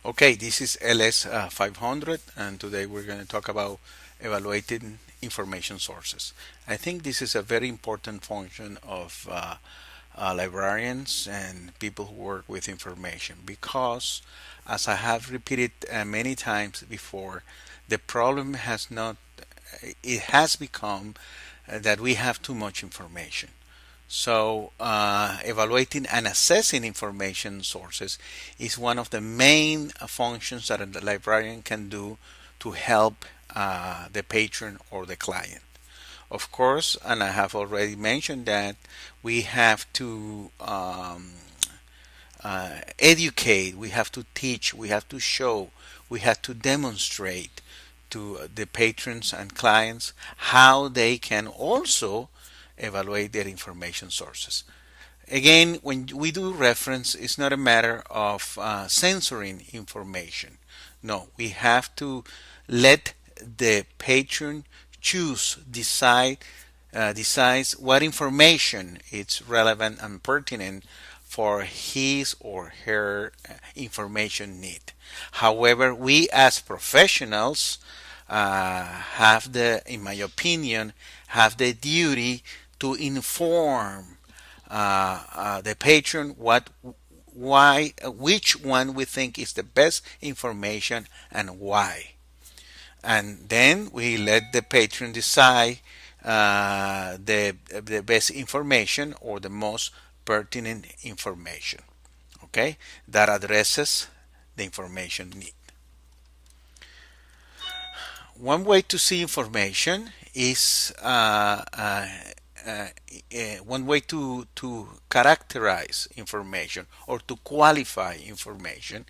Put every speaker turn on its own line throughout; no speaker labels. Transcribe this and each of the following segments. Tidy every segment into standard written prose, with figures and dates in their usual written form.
Okay, this is LS500, and today we're going to talk about evaluating information sources. I think this is a very important function of librarians and people who work with information because, as I have repeated many times before, the problem has not, it has become that we have too much information. So, evaluating and assessing information sources is one of the main functions that a librarian can do to help the patron or the client. Of course, and I have already mentioned that we have to educate, we have to teach, we have to show, we have to demonstrate to the patrons and clients how they can also evaluate their information sources. Again, when we do reference, it's not a matter of censoring information. No, we have to let the patron choose, decides what information is relevant and pertinent for his or her information need. However, we as professionals have in my opinion, have the duty to inform the patron which one we think is the best information and why. And then we let the patron decide the best information or the most pertinent information. Okay, that addresses the information need. One way to see information is one way to characterize information or to qualify information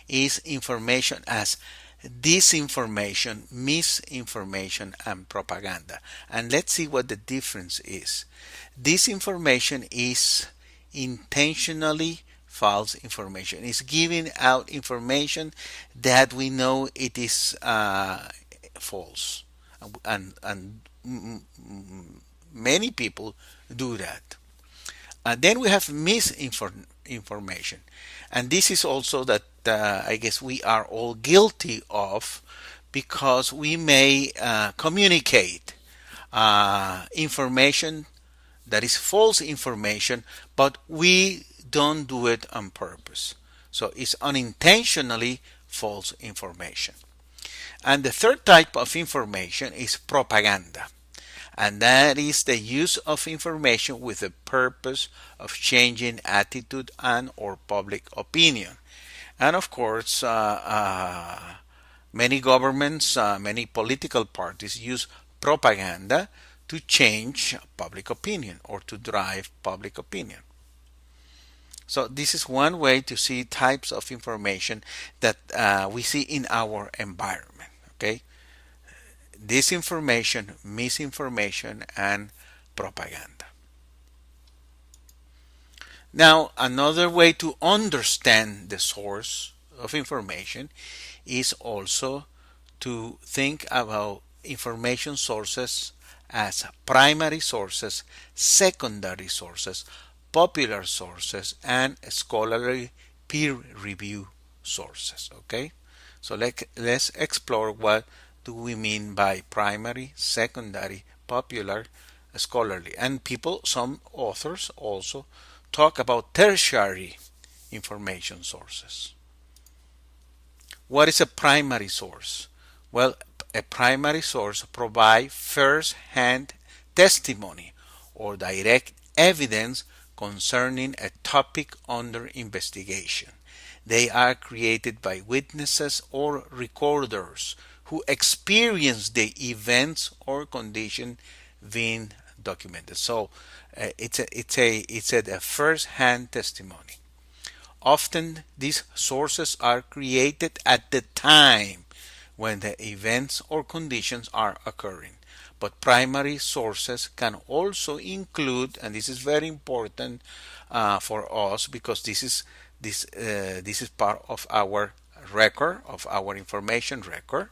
is information as disinformation, misinformation, and propaganda. And let's see what the difference is. Disinformation is intentionally false information. It's giving out information that we know it is false, and many people do that. Then we have misinformation, and this is also that I guess we are all guilty of, because we may communicate information that is false information, but we don't do it on purpose. So it's unintentionally false information. And the third type of information is propaganda. And that is the use of information with the purpose of changing attitude and or public opinion. And of course, many governments, many political parties use propaganda to change public opinion or to drive public opinion. So this is one way to see types of information that we see in our environment. Okay, disinformation, misinformation, and propaganda. Now, another way to understand the source of information is also to think about information sources as primary sources, secondary sources, popular sources, and scholarly peer review sources. Okay, so let's explore what do we mean by primary, secondary, popular, scholarly. And some authors also talk about tertiary information sources. What is a primary source? Well, a primary source provides first-hand testimony or direct evidence concerning a topic under investigation. They are created by witnesses or recorders who experience the events or condition being documented. So it's a first-hand testimony. Often these sources are created at the time when the events or conditions are occurring. But primary sources can also include, and this is very important for us because this is part of our record, of our information record,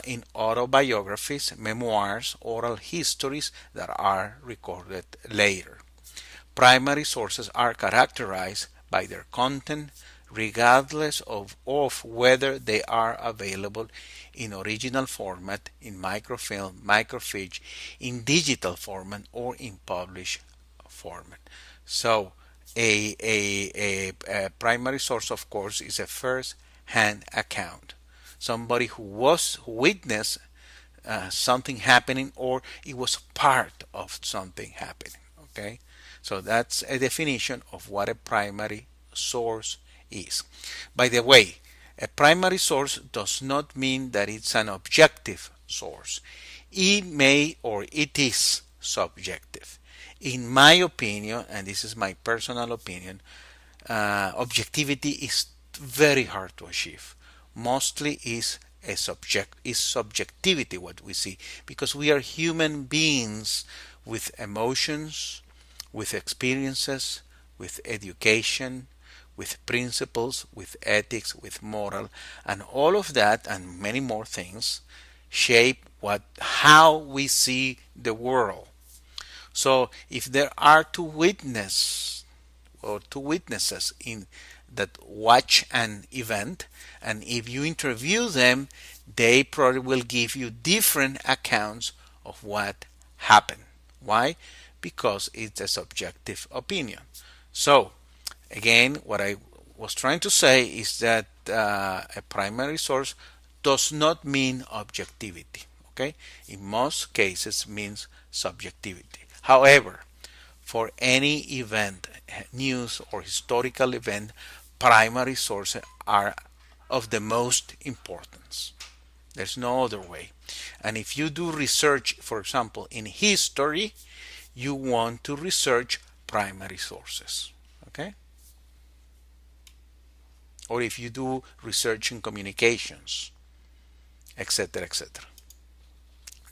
in autobiographies, memoirs, oral histories that are recorded later. Primary sources are characterized by their content, regardless of whether they are available in original format, in microfilm, microfiche, in digital format, or in published format. So a primary source, of course, is a first-hand account. Somebody who witnessed something happening, or it was part of something happening. Okay, so that's a definition of what a primary source is. By the way, a primary source does not mean that it's an objective source. It may or it is subjective. In my opinion, and this is my personal opinion, objectivity is very hard to achieve. Mostly is subjectivity what we see, because we are human beings with emotions, with experiences, with education, with principles, with ethics, with moral, and all of that and many more things shape how we see the world. So if there are two witnesses in that watch an event, and if you interview them, they probably will give you different accounts of what happened. Why? Because it's a subjective opinion. So again, what I was trying to say is that a primary source does not mean objectivity. Okay, in most cases means subjectivity. However, for any event, news or historical event, primary sources are of the most importance. There's no other way. And if you do research, for example, in history, you want to research primary sources. Okay? Or if you do research in communications, etc., etc.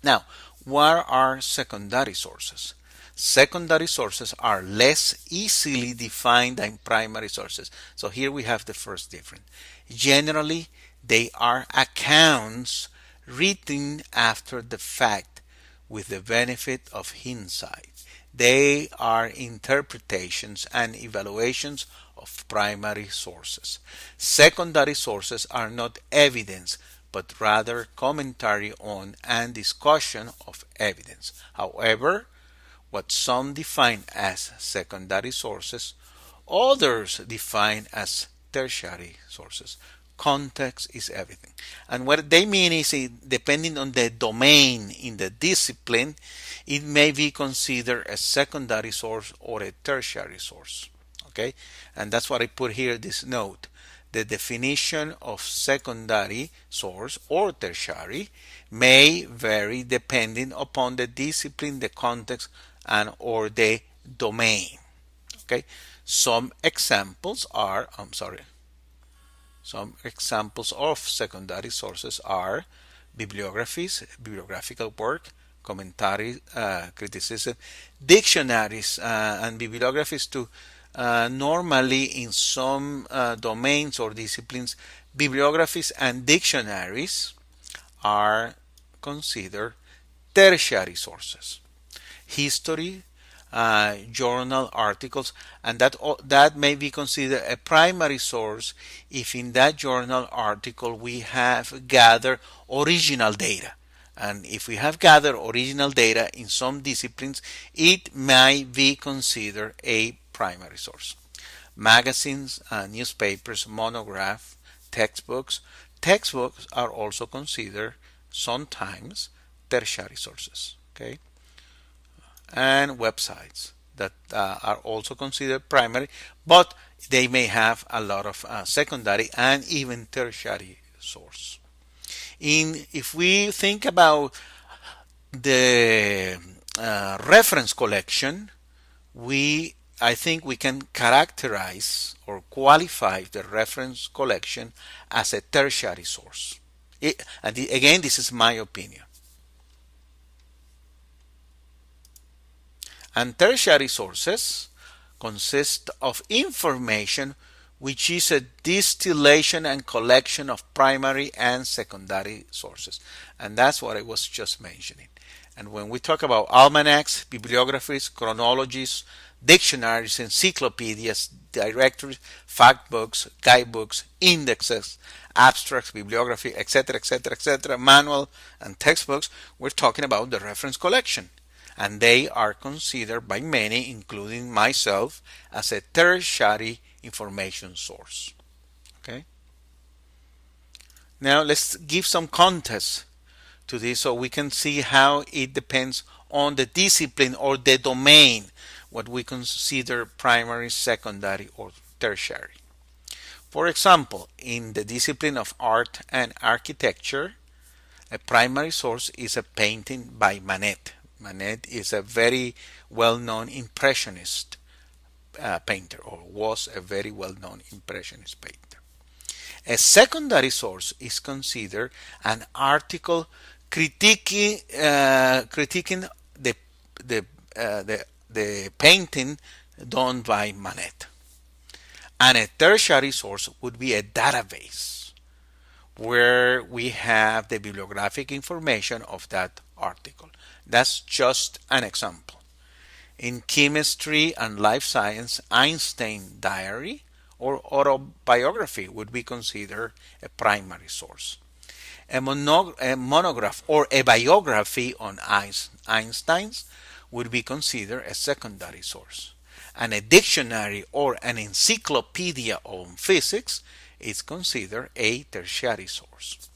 Now, what are secondary sources? Secondary sources are less easily defined than primary sources. So here we have the first difference. Generally, they are accounts written after the fact with the benefit of hindsight. They are interpretations and evaluations of primary sources. Secondary sources are not evidence, but rather commentary on and discussion of evidence. However, what some define as secondary sources, others define as tertiary sources. Context is everything. And what they mean is, depending on the domain in the discipline, it may be considered a secondary source or a tertiary source. Okay? And that's what I put here, this note. The definition of secondary source or tertiary may vary depending upon the discipline, the context, and or the domain. Okay, some examples of secondary sources are bibliographies, bibliographical work, commentary, criticism, dictionaries, and bibliographies too. Normally, in some domains or disciplines, bibliographies and dictionaries are considered tertiary sources. History, journal articles, and that may be considered a primary source if in that journal article we have gathered original data. And if we have gathered original data in some disciplines, it might be considered a primary source. Magazines, newspapers, monographs, textbooks. Textbooks are also considered sometimes tertiary sources. Okay, and websites that are also considered primary, but they may have a lot of secondary and even tertiary source. If we think about the reference collection, I think we can characterize or qualify the reference collection as a tertiary source. Again, this is my opinion. And tertiary sources consist of information which is a distillation and collection of primary and secondary sources. And that's what I was just mentioning. And when we talk about almanacs, bibliographies, chronologies, dictionaries, encyclopedias, directories, fact books, guidebooks, indexes, abstracts, bibliography, etc., etc., etc., manual and textbooks, we're talking about the reference collection. And they are considered by many, including myself, as a tertiary information source. Okay? Now let's give some context to this so we can see how it depends on the discipline or the domain, what we consider primary, secondary, or tertiary. For example, in the discipline of art and architecture, a primary source is a painting by Manet. Manet is a very well-known impressionist painter, or was a very well-known impressionist painter. A secondary source is considered an article critiquing the, the, the painting done by Manet. And a tertiary source would be a database where we have the bibliographic information of that article. That's just an example. In chemistry and life science, Einstein diary or autobiography would be considered a primary source. A monograph or a biography on Einstein's would be considered a secondary source. And a dictionary or an encyclopedia on physics is considered a tertiary source.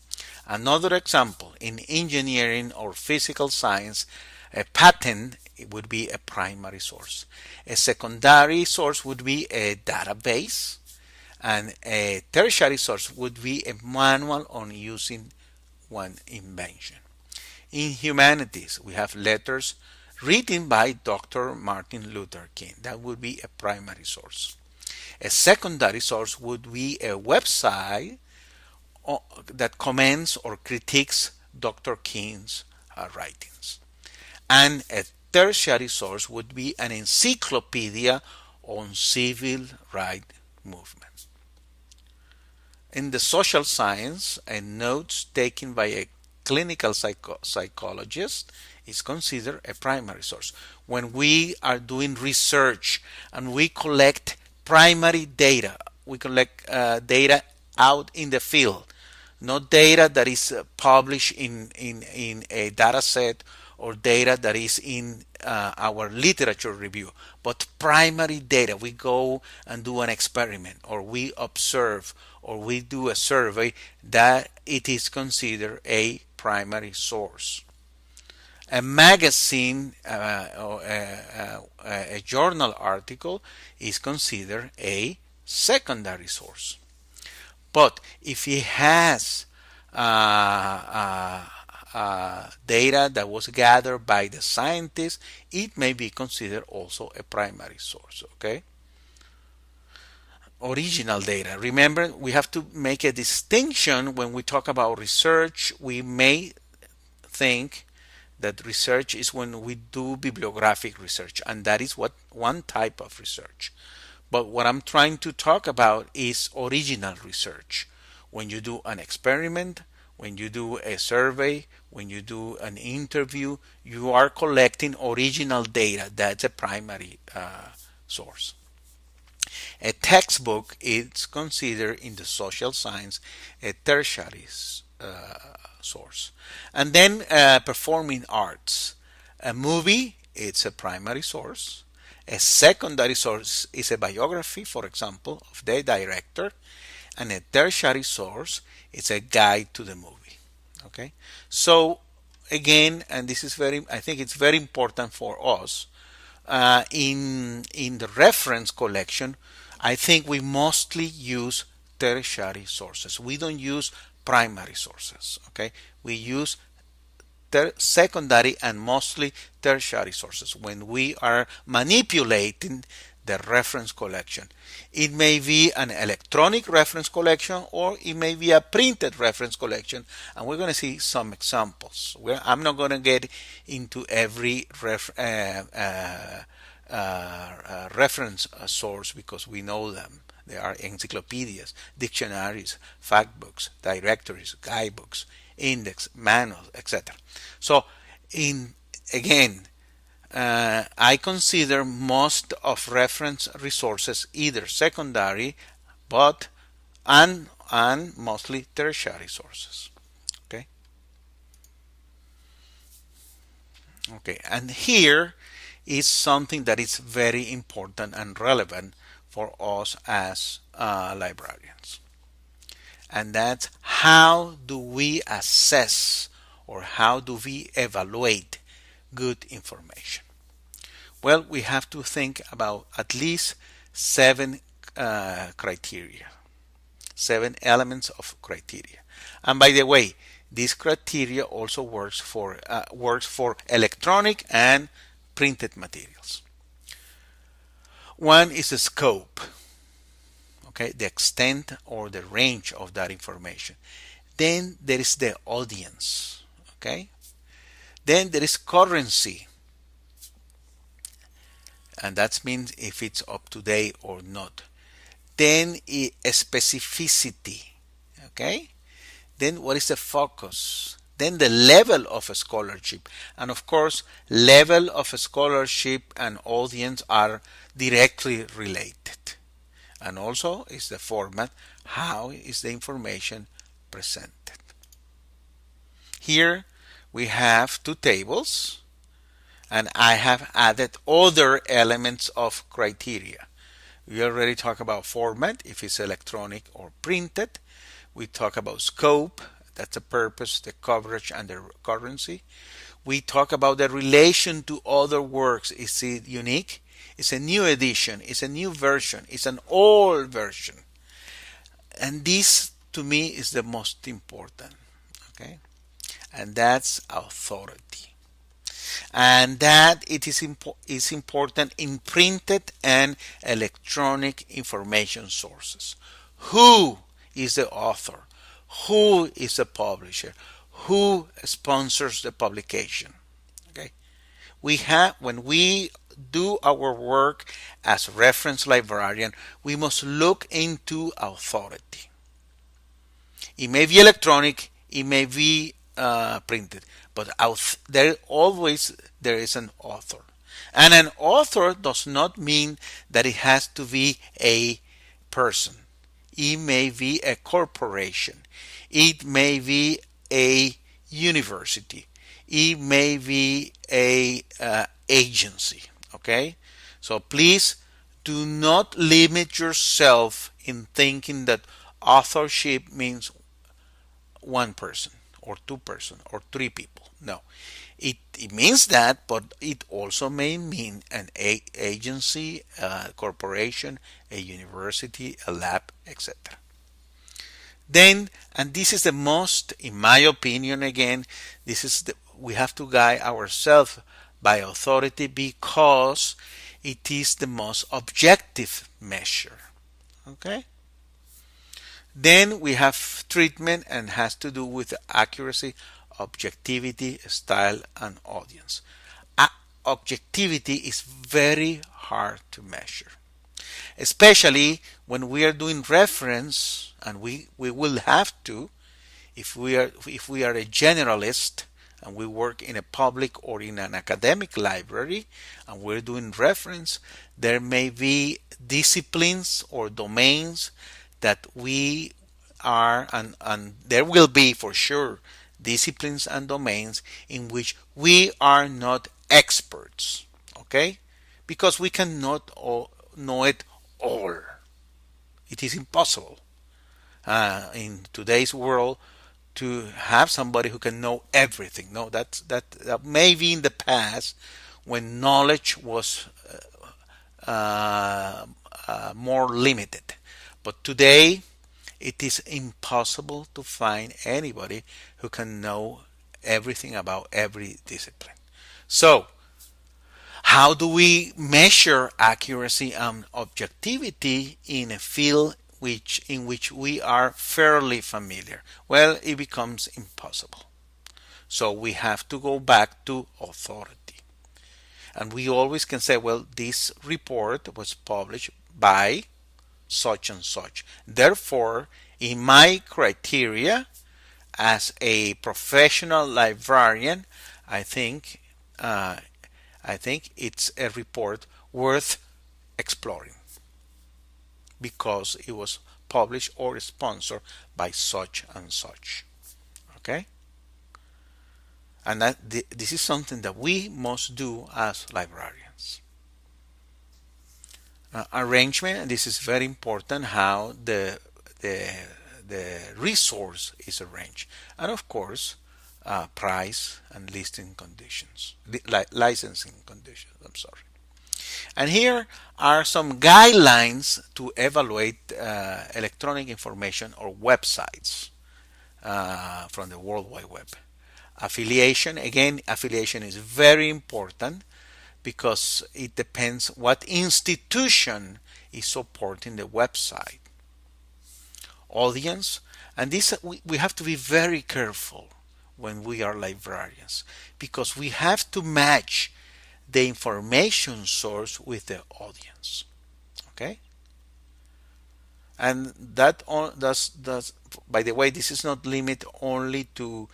Another example, in engineering or physical science, a patent would be a primary source. A secondary source would be a database, and a tertiary source would be a manual on using one invention. In humanities, we have letters written by Dr. Martin Luther King. That would be a primary source. A secondary source would be a website that comments or critiques Dr. King's writings. And a tertiary source would be an encyclopedia on civil rights movement. In the social science, a notes taken by a clinical psychologist is considered a primary source. When we are doing research and we collect primary data, we collect data out in the field, not data that is published in a data set or data that is in our literature review, but primary data. We go and do an experiment, or we observe, or we do a survey, that it is considered a primary source. A magazine or a journal article is considered a secondary source. But if it has data that was gathered by the scientists, it may be considered also a primary source. Okay? Original data. Remember, we have to make a distinction when we talk about research. We may think that research is when we do bibliographic research, and that is what one type of research. But what I'm trying to talk about is original research. When you do an experiment, when you do a survey, when you do an interview, you are collecting original data. That's a primary source. A textbook is considered in the social science a tertiary source. And then performing arts. A movie, it's a primary source. A secondary source is a biography, for example, of the director. And a tertiary source is a guide to the movie. Okay? So again, and this is I think it's very important for us, in the reference collection, I think we mostly use tertiary sources. We don't use primary sources. Okay? We use secondary and mostly tertiary sources when we are manipulating the reference collection. It may be an electronic reference collection, or it may be a printed reference collection, and we're going to see some examples. I'm not going to get into every reference source because we know them. There are encyclopedias, dictionaries, fact books, directories, guidebooks, index, manuals, etc. So in again, I consider most of reference resources either secondary, but and mostly tertiary sources. Okay. Okay, and here is something that is very important and relevant for us as librarians, and that's how do we assess or how do we evaluate good information? Well, we have to think about at least seven criteria, seven elements of criteria. And by the way, this criteria also works for electronic and printed materials. One is the scope, okay, the extent or the range of that information. Then there is the audience, okay. Then there is currency, and that means if it's up to date or not. Then specificity, okay. Then what is the focus? Then the level of scholarship, and of course level of scholarship and audience are directly related. And also is the format, how is the information presented. Here we have two tables, and I have added other elements of criteria. We already talked about format, if it's electronic or printed. We talk about scope, that's the purpose, the coverage, and the currency. We talk about the relation to other works. Is it unique? It's a new edition. It's a new version. It's an old version. And this, to me, is the most important. Okay? And that's authority. And that it is important in printed and electronic information sources. Who is the author? Who is the publisher? Who sponsors the publication? Okay. When we do our work as reference librarian, we must look into authority. It may be electronic, it may be printed, but there is an author. And an author does not mean that it has to be a person. It may be a corporation. It may be a university. It may be a agency. Okay? So please do not limit yourself in thinking that authorship means one person or two person or three people. No. It means that, but it also may mean an agency, a corporation, a university, a lab, etc. Then, and this is the most, in my opinion, again, we have to guide ourselves by authority because it is the most objective measure. Okay? Then we have treatment and has to do with accuracy, objectivity, style, and audience. Objectivity is very hard to measure, especially when we are doing reference, and we will have to if we are a generalist and we work in a public or in an academic library and we're doing reference. There may be disciplines or domains that we are, and there will be for sure disciplines and domains in which we are not experts, okay? Because we cannot know it all. It is impossible in today's world to have somebody who can know everything. No, that may be in the past when knowledge was more limited. But today, it is impossible to find anybody who can know everything about every discipline. So, how do we measure accuracy and objectivity in a field in which we are fairly familiar? Well, it becomes impossible. So we have to go back to authority. And we always can say, well, this report was published by such and such. Therefore, in my criteria as a professional librarian, I think I think it's a report worth exploring because it was published or sponsored by such and such. Okay? And this is something that we must do as librarians. Arrangement, this is very important, how the, the resource is arranged. And of course, price and listing conditions, licensing conditions, I'm sorry. And here are some guidelines to evaluate electronic information or websites from the World Wide Web. Affiliation, again, affiliation is very important because it depends what institution is supporting the website. Audience, and this we have to be very careful when we are librarians because we have to match the information source with the audience. Okay? And does by the way, this is not limited only to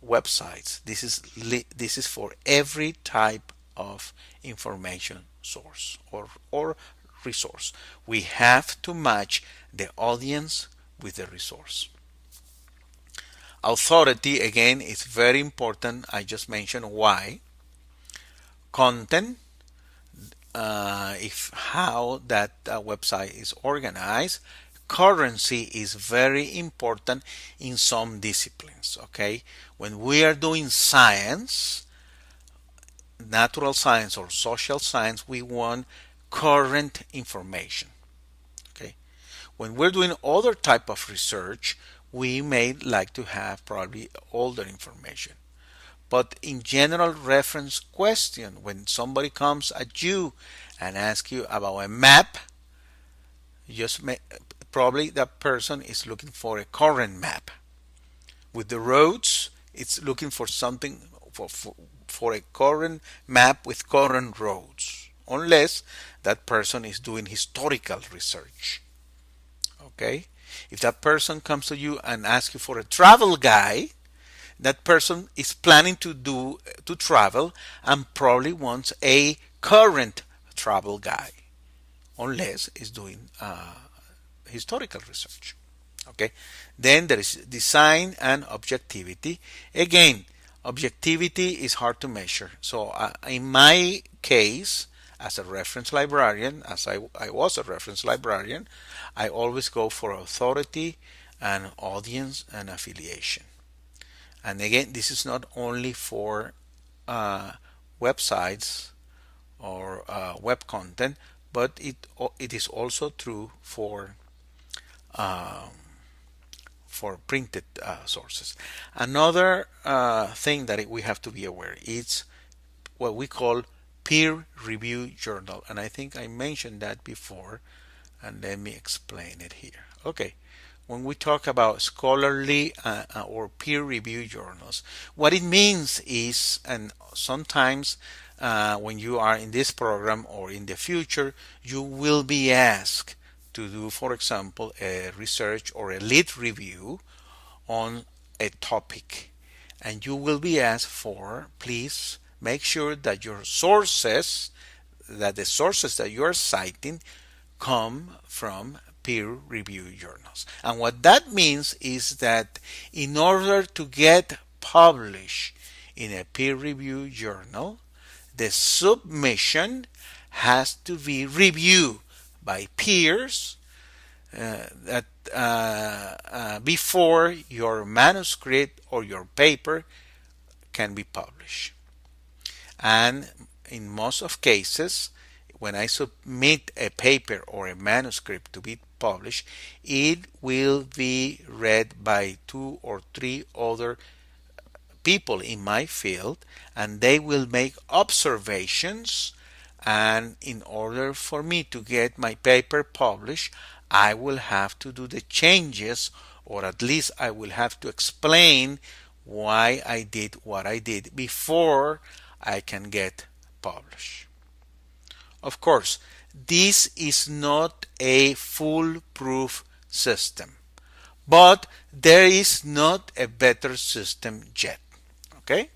websites. This is for every type of information source or resource. We have to match the audience with the resource. Authority, again, is very important. I just mentioned why. Content, if how that website is organized. Currency is very important in some disciplines. Okay, when we are doing science, natural science or social science, we want current information. Okay, when we're doing other type of research, we may like to have probably older information. But in general reference question, when somebody comes at you and asks you about a map, just probably that person is looking for a current map. With the roads, it's looking for something for a current map with current roads, unless that person is doing historical research. Okay? If that person comes to you and asks you for a travel guide, that person is planning to travel and probably wants a current travel guide, unless it's doing historical research. Okay, then there is design and objectivity. Again, objectivity is hard to measure. So in my case, as a reference librarian, as I was a reference librarian, I always go for authority and audience and affiliation. And again, this is not only for websites or web content, but it is also true for printed sources. Another thing that we have to be aware is what we call peer review journal, and I think I mentioned that before, and let me explain it here. Okay, when we talk about scholarly or peer review journals, what it means is, and sometimes when you are in this program or in the future, you will be asked to do, for example, a research or a lit review on a topic, and you will be asked for, please make sure that your sources, that the sources that you are citing come from peer review journals. And what that means is that in order to get published in a peer review journal, the submission has to be reviewed by peers before your manuscript or your paper can be published. And in most of cases, when I submit a paper or a manuscript to be published, it will be read by 2 or 3 other people in my field, and they will make observations. And in order for me to get my paper published, I will have to do the changes, or at least I will have to explain why I did what I did before I can get published. Of course, this is not a foolproof system, but there is not a better system yet. Okay?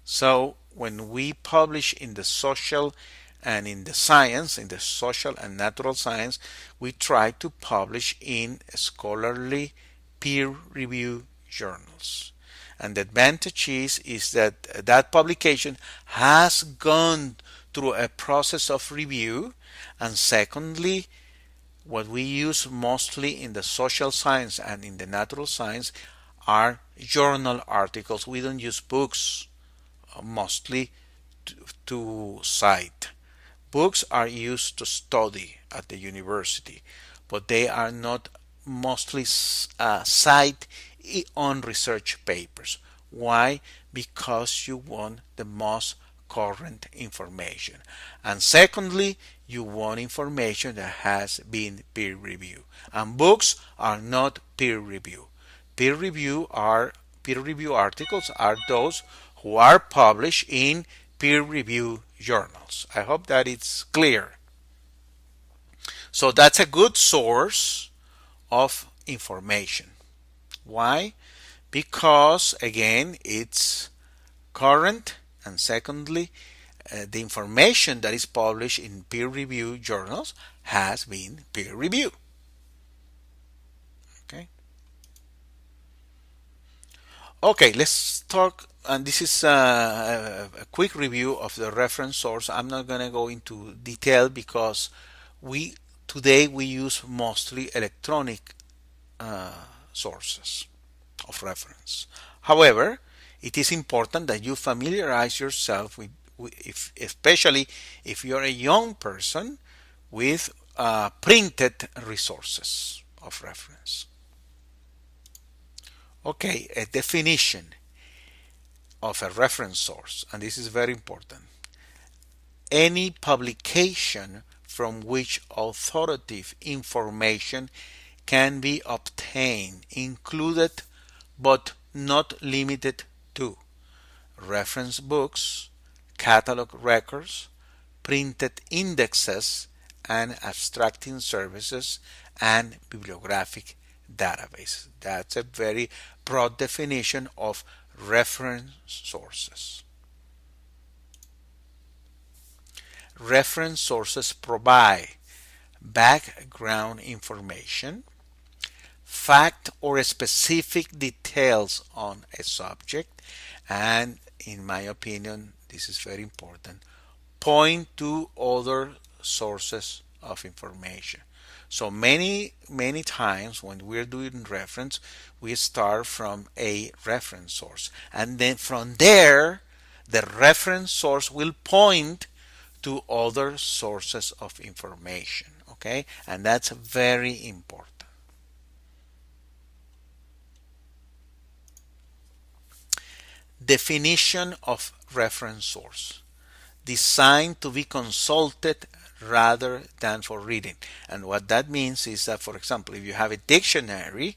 So when we publish in the social and in the science, in the social and natural science, we try to publish in scholarly peer-reviewed journals. And the advantage is that that publication has gone through a process of review. And secondly, what we use mostly in the social science and in the natural science are journal articles. We don't use books mostly to cite. Books are used to study at the university, but they are not mostly cite on research papers. Why? Because you want the most current information. And secondly, you want information that has been peer reviewed. And books are not peer reviewed. Peer review articles are those who are published in peer review journals. I hope that it's clear. So that's a good source of information. Why? Because again, it's current, and secondly, the information that is published in peer reviewed journals has been peer reviewed. Okay. Okay, let's talk, and this is a quick review of the reference source. I'm not going to go into detail because we today we use mostly electronic sources of reference. However, it is important that you familiarize yourself especially if you're a young person, with printed resources of reference. Okay, a definition of a reference source, and this is very important. Any publication from which authoritative information can be obtained, included but not limited to reference books, catalog records, printed indexes and abstracting services, and bibliographic databases. That's a very broad definition of reference sources. Reference sources provide background information, fact or specific details on a subject, and in my opinion, this is very important, point to other sources of information. So many times when we're doing reference, we start from a reference source, and then from there the reference source will point to other sources of information. Okay, and that's very important. Definition of reference source: designed to be consulted rather than for reading. And what that means is that, for example, if you have a dictionary,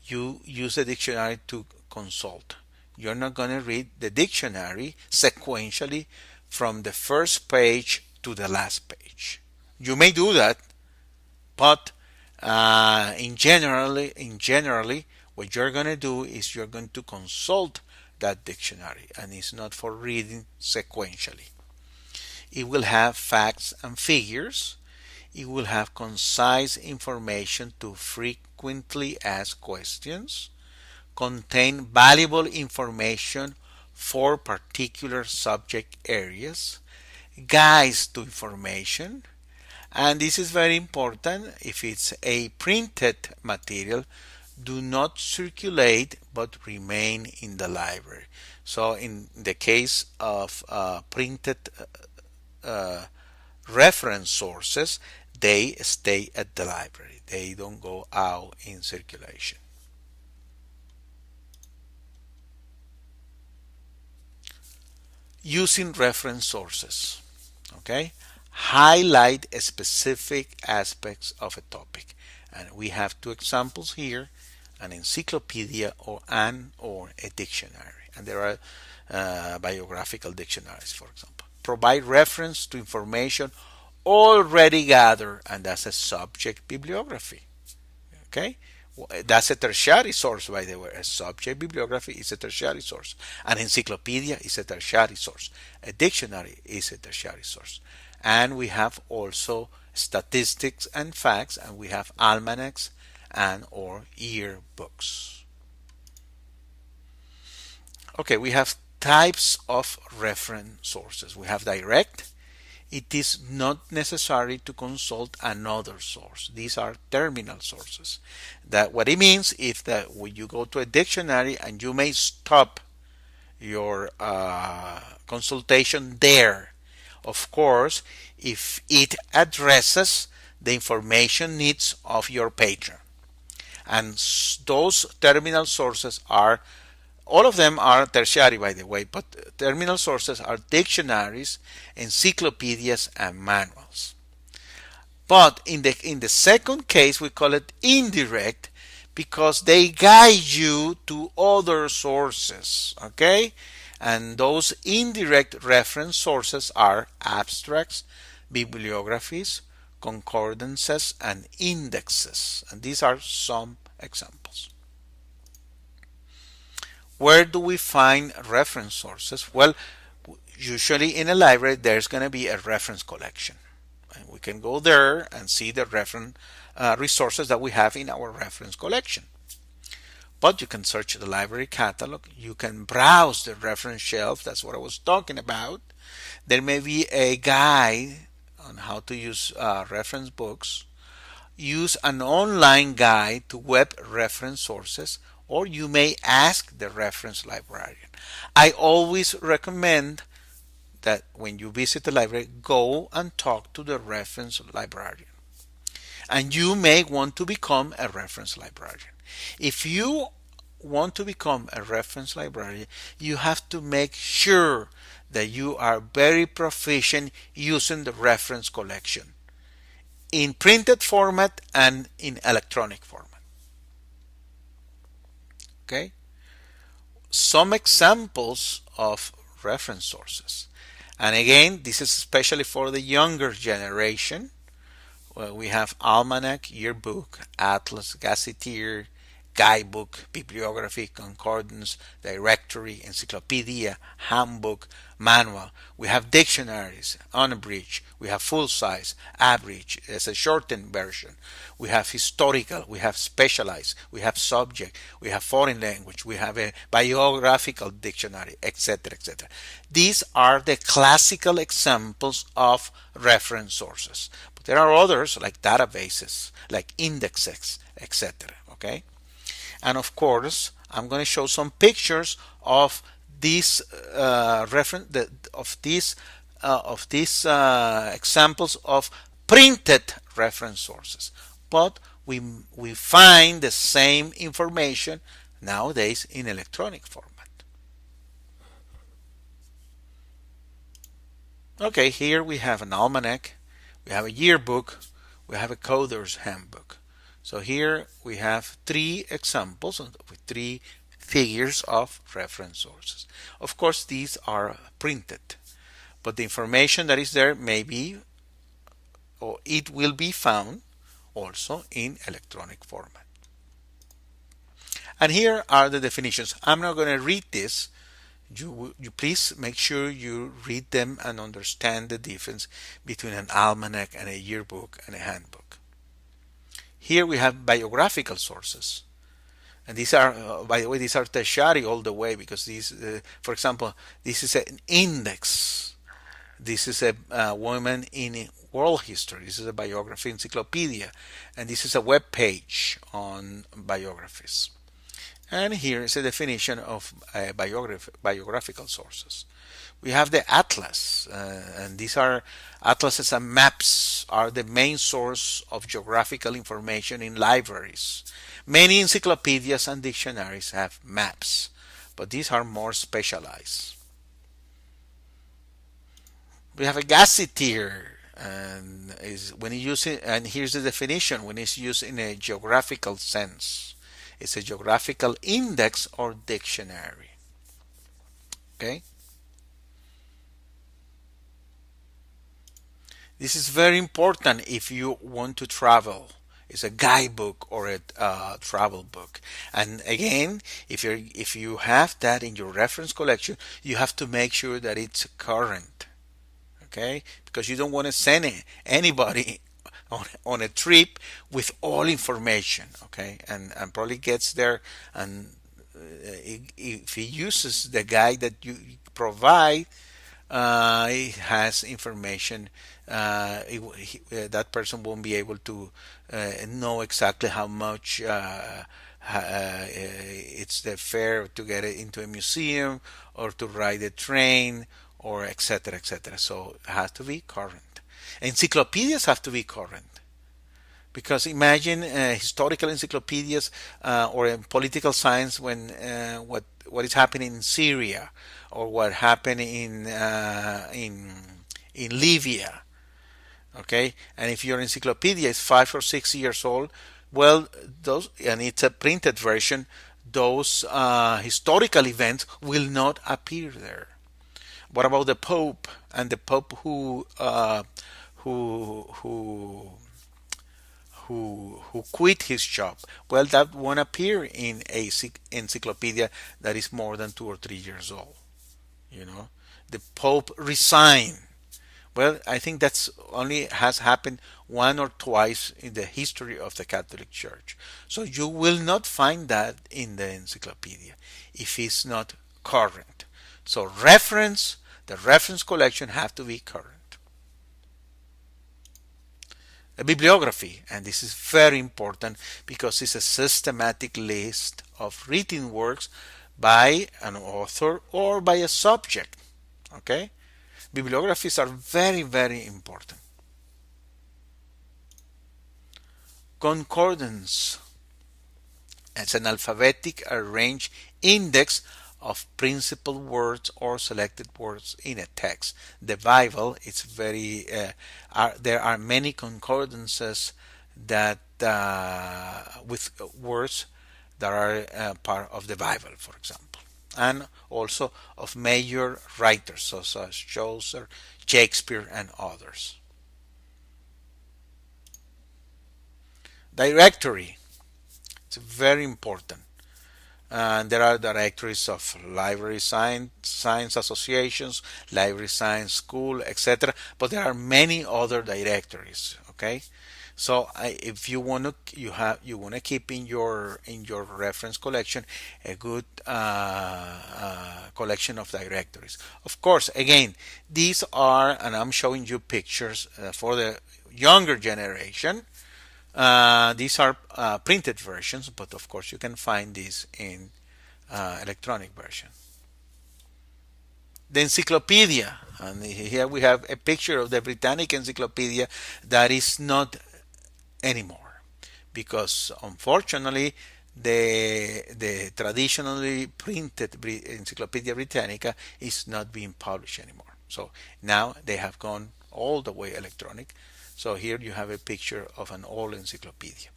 you use the dictionary to consult. You're not going to read the dictionary sequentially from the first page to the last page. You may do that, but in generally, what you're going to do is you're going to consult that dictionary, and it's not for reading sequentially. It will have facts and figures. It will have concise information to frequently asked questions, contain valuable information for particular subject areas, guides to information, and this is very important. If it's a printed material, do not circulate but remain in the library. So in the case of printed reference sources, they stay at the library. They don't go out in circulation. Using reference sources. Okay? Highlight specific aspects of a topic. And we have two examples here: an encyclopedia or a dictionary. And there are biographical dictionaries, for example. Provide reference to information already gathered, and that's a subject bibliography. Okay? That's a tertiary source, by the way. A subject bibliography is a tertiary source. An encyclopedia is a tertiary source. A dictionary is a tertiary source. And we have also statistics and facts, and we have almanacs and or yearbooks. Okay, we have types of reference sources. We have direct. It is not necessary to consult another source. These are terminal sources. That what it means is that when you go to a dictionary and you may stop your consultation there. Of course, if it addresses the information needs of your patron. And those terminal sources are, all of them are tertiary, by the way, but terminal sources are dictionaries, encyclopedias, and manuals. But in the second case, we call it indirect because they guide you to other sources, okay? And those indirect reference sources are abstracts, bibliographies, concordances, and indexes. And these are some examples. Where do we find reference sources? Well, usually in a library there's going to be a reference collection. And we can go there and see the reference resources that we have in our reference collection. But you can search the library catalog. You can browse the reference shelf. That's what I was talking about. There may be a guide on how to use reference books. Use an online guide to web reference sources, or you may ask the reference librarian. I always recommend that when you visit the library, go and talk to the reference librarian. And you may want to become a reference librarian. If you want to become a reference librarian, you have to make sure that you are very proficient using the reference collection in printed format and in electronic format. Okay? Some examples of reference sources. And again, this is especially for the younger generation. Well, we have Almanac, Yearbook, Atlas, Gazetteer, Guidebook, Bibliography, Concordance, Directory, Encyclopedia, Handbook, Manual. We have dictionaries, unabridged. We have full size, average, as a shortened version. We have historical, we have specialized, we have subject, we have foreign language, we have a biographical dictionary, etc., etc. These are the classical examples of reference sources. But there are others like databases, like indexes, etc. Okay? And of course, I'm going to show some pictures of these examples of printed reference sources. But we find the same information nowadays in electronic format. Okay, here we have an almanac, we have a yearbook, we have a coder's handbook. So here we have three examples with three figures of reference sources. Of course, these are printed, but the information that is there may be, or it will be found also in electronic format. And here are the definitions. I'm not going to read this. You please make sure you read them and understand the difference between an almanac and a yearbook and a handbook. Here we have biographical sources. And these are, by the way, these are tertiary all the way because these, for example, this is an index. This is a woman in world history. This is a biography encyclopedia. And this is a web page on biographies. And here is a definition of biographical sources. We have the atlas, and these are atlases and maps are the main source of geographical information in libraries. Many encyclopedias and dictionaries have maps, but these are more specialized. We have a gazetteer, and when you use it, and here's the definition: when it's used in a geographical sense, it's a geographical index or dictionary. Okay. This is very important if you want to travel. is a guidebook or a travel book. And again, if you have that in your reference collection, you have to make sure that it's current. Okay, because you don't want to send anybody on a trip with all information. Okay, and probably gets there, and if he uses the guide that you provide, it has information. That person won't be able to know exactly how much it's the fare to get it into a museum or to ride a train or etc. etc. So it has to be current. Encyclopedias have to be current. Because imagine historical encyclopedias or in political science when what is happening in Syria or what happened in Libya. Okay, and if your encyclopedia is 5 or 6 years old, well, those and it's a printed version, those historical events will not appear there. What about the Pope and the Pope who who who quit his job? Well, that won't appear in a encyclopedia that is more than 2 or 3 years old. You know, the Pope resigned. Well, I think that's only has happened one or twice in the history of the Catholic Church. So you will not find that in the encyclopedia if it's not current. So the reference collection have to be current. A bibliography, and this is very important because it's a systematic list of written works by an author or by a subject. Okay? Bibliographies are very, very important. Concordance. It's an alphabetic arranged index of principal words or selected words in a text. The Bible, it's very there are many concordances that with words that are part of the Bible, for example, and also of major writers such as Chaucer, Shakespeare, and others. Directory, it's very important. And there are directories of library science associations, library science school, etc. But there are many other directories. Okay, so if you want to, you want to keep in your reference collection a good collection of directories. Of course, again, these are, and I'm showing you pictures for the younger generation. These are printed versions, but of course you can find these in electronic version. The encyclopedia, and here we have a picture of the Britannic Encyclopedia that is not anymore, because unfortunately the traditionally printed Encyclopedia Britannica is not being published anymore. So now they have gone all the way electronic. So here you have a picture of an old encyclopedia.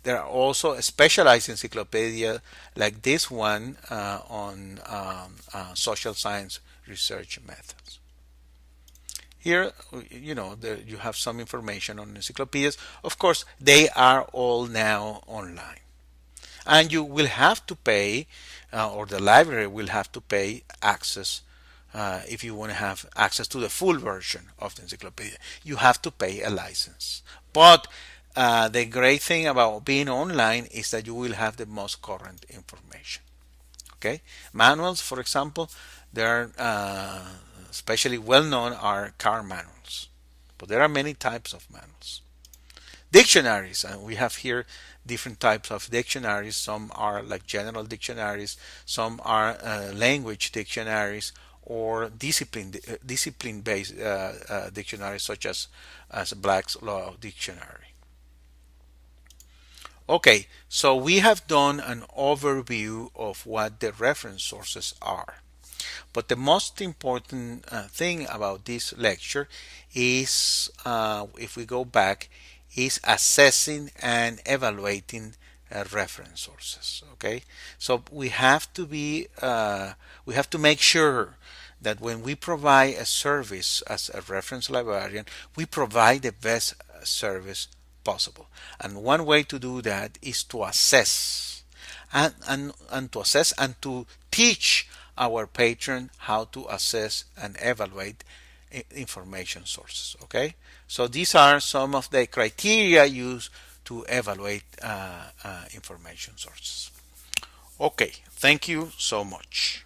There are also a specialized encyclopedia like this one on social science research methods. Here, you have some information on encyclopedias. Of course, they are all now online. And you will have to pay, or the library will have to pay access if you want to have access to the full version of the encyclopedia. You have to pay a license. But the great thing about being online is that you will have the most current information. Okay, manuals, for example, they're especially well known are car manuals, but there are many types of manuals. Dictionaries, and we have here different types of dictionaries. Some are like general dictionaries, some are language dictionaries, or discipline-based dictionaries, such as Black's Law Dictionary. Okay, so we have done an overview of what the reference sources are. But the most important thing about this lecture is, if we go back, is assessing and evaluating reference sources. Okay, so we have to make sure that when we provide a service as a reference librarian, we provide the best service possible. And one way to do that is to assess and to assess and to teach our patron how to assess and evaluate information sources. Okay, so these are some of the criteria used to evaluate information sources. Okay, thank you so much.